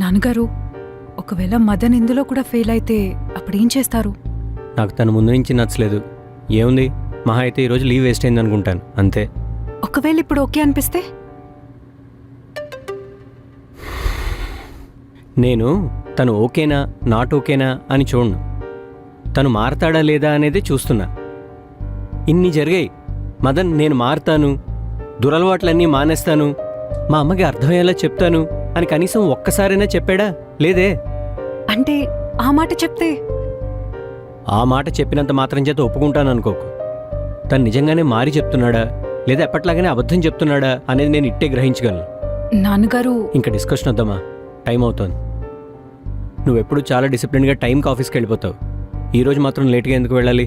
నాన్నగారు, ఒకవేళ మదన్ ఇందులో కూడా ఫెయిల్ అయితే అప్పుడేం చేస్తారు? నాకు తన ముందు నుంచి నచ్చలేదు. ఏముంది, మహా అయితే ఈరోజు లీవ్ వేస్ట్ అయింది అనుకుంటాను, అంతే. ఒకవేళ ఇప్పుడు ఓకే అనిపిస్తే? నేను తను ఓకేనా నాట్ ఓకేనా అని చూడను, తను మారతాడా లేదా అనేది చూస్తున్నా. ఇన్ని జరిగాయి. మదన్ నేను మారతాను, దురలవాట్లన్నీ మానేస్తాను, మా అమ్మకి అర్థమయ్యేలా చెప్తాను అని కనీసం ఒక్కసారైనా చెప్పాడా? లేదే. అంటే ఆ మాట చెప్తే? ఆ మాట చెప్పినంత మాత్రం చేత ఒప్పుకుంటాను అనుకోకు. తను నిజంగానే మారి చెప్తున్నాడా లేదా ఎప్పట్లాగానే అబద్ధం చెప్తున్నాడా అనేది నేను ఇట్టే గ్రహించగలను. నాన్నగారు, ఇంకా డిస్కషన్ వద్దామా? టైం అవుతోంది. నువ్వెప్పుడు చాలా డిసిప్లిన్గా టైంకి ఆఫీస్కి వెళ్ళిపోతావు. ఈరోజు మాత్రం లేట్గా ఎందుకు వెళ్ళాలి?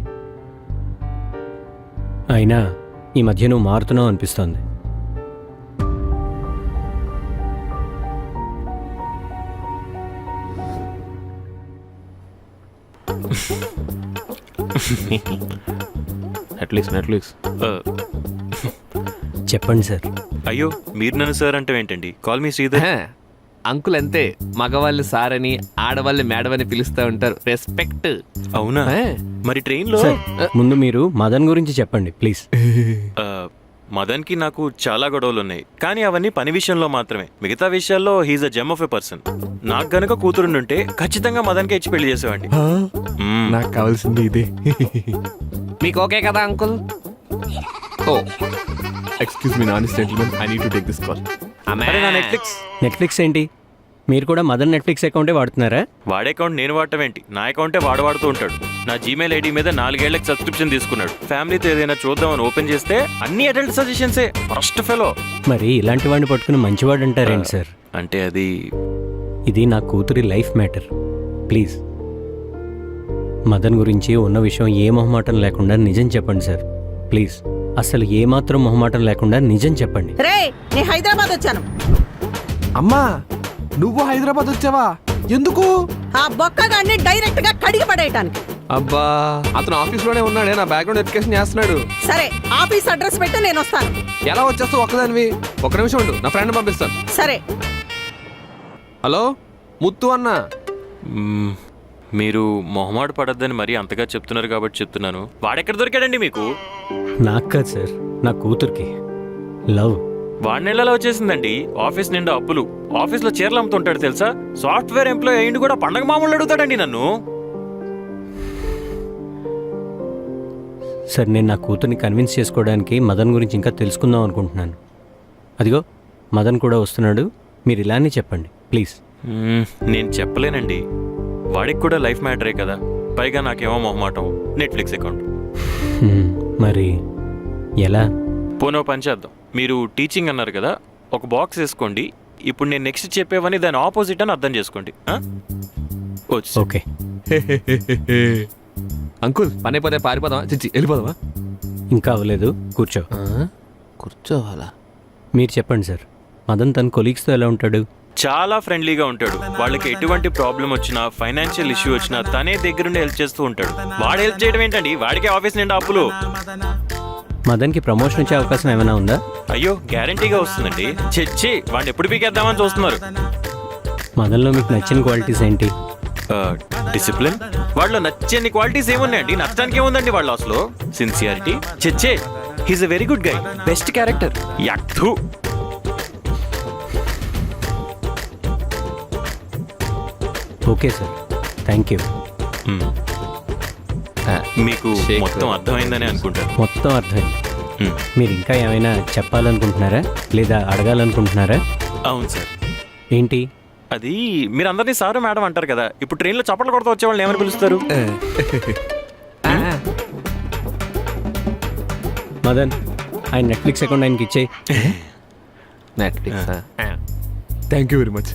అయినా ఈ మధ్య నువ్వు మారుతున్నావు అనిపిస్తోంది. నెట్ఫ్లిక్స్ చెప్పండి సార్. అయ్యో, మీరు నన్ను సార్ అంటే ఏంటండి? Call me Sridhar. అంకుల్ అంతే, మగవాళ్ళు సార్ అని ఆడవాళ్ళు మేడం అని పిలుస్తూ ఉంటారు. రెస్పెక్ట్. అవునా? మరి ట్రైన్లో సార్, ముందు మీరు మదన్ గురించి చెప్పండి ప్లీజ్. మదన్కి నాకు చాలా గొడవలు ఉన్నాయి, కానీ అవన్నీ పని విషయంలో మాత్రమే. మిగతా విషయాల్లో he's a gem of a person. నాకు గనక కూతురుండుంటే ఖచ్చితంగా మదన్కే ఇచ్చి పెళ్లి చేసేవాడిని. నాకు కావాల్సింది ఇదే. మీకు ఓకే కదా uncle? Oh excuse me non gentlemen, I need to take this call. అరే నా నెట్ఫ్లిక్స్. నెట్ఫ్లిక్స్ ఏంటి? మీరు కూడా మదన్ నెట్ఫ్లిక్స్ అకౌంటే వాడుతున్నారా? వాడే అకౌంట్ నేను వాడటం ఏంటి? నా అకౌంటే వాడుతూ ఉంటాడు. నా జీమెయిల్ ఐడి మీద 4 ఏళ్లకి సబ్స్క్రిప్షన్ తీసుకున్నాడు. ఫ్యామిలీతో ఏదైనా చూద్దామని ఓపెన్ చేస్తే అన్ని అడల్ట్ సజెషన్సే. First fellow. మరి ఇలాంటి వాడిని పట్టుకుని మంచివాడు అంటారేంటి సార్? అంటే అది ఇది నా కూతురి లైఫ్ మ్యాటర్. ప్లీజ్ మదన్ గురించి ఉన్న విషయం ఏ మొహమాటం లేకుండా నిజం చెప్పండి సార్. ప్లీజ్, అసలు ఏమాత్రం మొహమాటం లేకుండా నిజం చెప్పండి. రే, నేను హైదరాబాద్ వచ్చాను. అమ్మా, నువ్వు హైదరాబాద్ వచ్చావా? ఎందుకు? ఆ బొక్కగాన్ని డైరెక్ట్ గా కడిగి పడేయటానికి. అబ్బా, అతను ఆఫీస్ లోనే ఉన్నాడే, నా బ్యాక్గ్రౌండ్ వెరిఫికేషన్ చేస్తున్నాడు. సరే, ఆఫీస్ అడ్రస్ పెట్టు, నేను వస్తాను. ఎలా వచ్చేస్తావు ఒక్కదానివి? ఒక్క నిమిషం ఉండు, నా ఫ్రెండ్ పంపిస్తాను. సరే. హలో ముత్తు అన్న. మీరు మొహమాట పడద్దని మరీ అంతగా చెప్తున్నారు కాబట్టి చెప్తున్నాను. వాడెక్కడ దొరికాడండి మీకు? నాకు కాదు సార్, నా కూతురికి. లవ్. వాడి నెలలో వచ్చేసిందండి. ఆఫీస్ నిండా అప్పులు, ఆఫీస్లో చీరలు అమ్ముతుంటాడు తెలుసా. సాఫ్ట్వేర్ ఎంప్లాయ్ అయ్యింది కూడా పండగ మామూలు అడుగుతాడండి నన్ను. సార్, నేను నా కూతుర్ని కన్విన్స్ చేసుకోవడానికి మదన్ గురించి ఇంకా తెలుసుకుందాం అనుకుంటున్నాను. అదిగో మదన్ కూడా వస్తున్నాడు. మీరు ఇలానే చెప్పండి ప్లీజ్. నేను చెప్పలేనండి. వాడికి కూడా లైఫ్ మ్యాటరే కదా. పైగా నాకేమో మొహమాటం. Netflix account. మరి ఎలా? పోనో పని చేద్దాం. మీరు టీచింగ్ అన్నారు కదా, ఒక బాక్స్ వేసుకోండి. ఇప్పుడు నేను నెక్స్ట్ చెప్పేవని దాని ఆపోజిట్ అని అర్థం చేసుకోండి. ఓకే. అంకుల్, పని అయిపోతే పారిపోదామా? చిచ్చి వెళ్ళిపోదామా? ఇంకా అవ్వలేదు, కూర్చో. కూర్చోవాలా? మీరు చెప్పండి సార్, మదన్ తన కొలీగ్స్తో ఎలా ఉంటాడు? చాలా ఫ్రెండ్లీగా ఉంటాడు. వాళ్ళకి ఎటువంటి ప్రాబ్లం వచ్చినా, ఫైనాన్షియల్ ఇష్యూ వచ్చినా తనే దగ్గరుండి హెల్ప్ చేస్తూ ఉంటాడు. వాడు హెల్ప్ చేయడం ఏంటండి? వాడికి ఆఫీస్ నిండా అప్పులు. మదన్కి ప్రమోషన్ వచ్చే అవకాశం ఏమైనా ఉందా? అయ్యో, గ్యారంటీగా వస్తుందండి. చెచ్చి వాడిని ఎప్పుడు పీకేద్దామని చూస్తున్నారు. మదన్లో మీకు నచ్చిన క్వాలిటీస్ ఏంటి? డిసిప్లిన్. వాళ్ళలో నచ్చని క్వాలిటీస్ ఏమున్నాయండి? నచ్చడానికి ఏముందండి వాళ్ళ అసలు? సిన్సియారిటీ. చెచ్చే, he's a very good guy. Best character. Act. Okay sir, thank you. మీకు మొత్తం అర్థమైందని అనుకుంటాను. మొత్తం అర్థమైంది. మీరు ఇంకా ఏమైనా చెప్పాలనుకుంటున్నారా లేదా అడగాలనుకుంటున్నారా? అవును సార్. ఏంటి? అది మీరు అందరినీ సారు మేడం అంటారు కదా. ఇప్పుడు ట్రైన్లో చప్పట్లు కొడుతూ వచ్చే వాళ్ళని ఏమని పిలుస్తారు? మదన్, ఆయన నెట్ఫ్లిక్స్ అకౌంట్ ఆయనకి ఇచ్చేయి. Netflix. Thank you very much.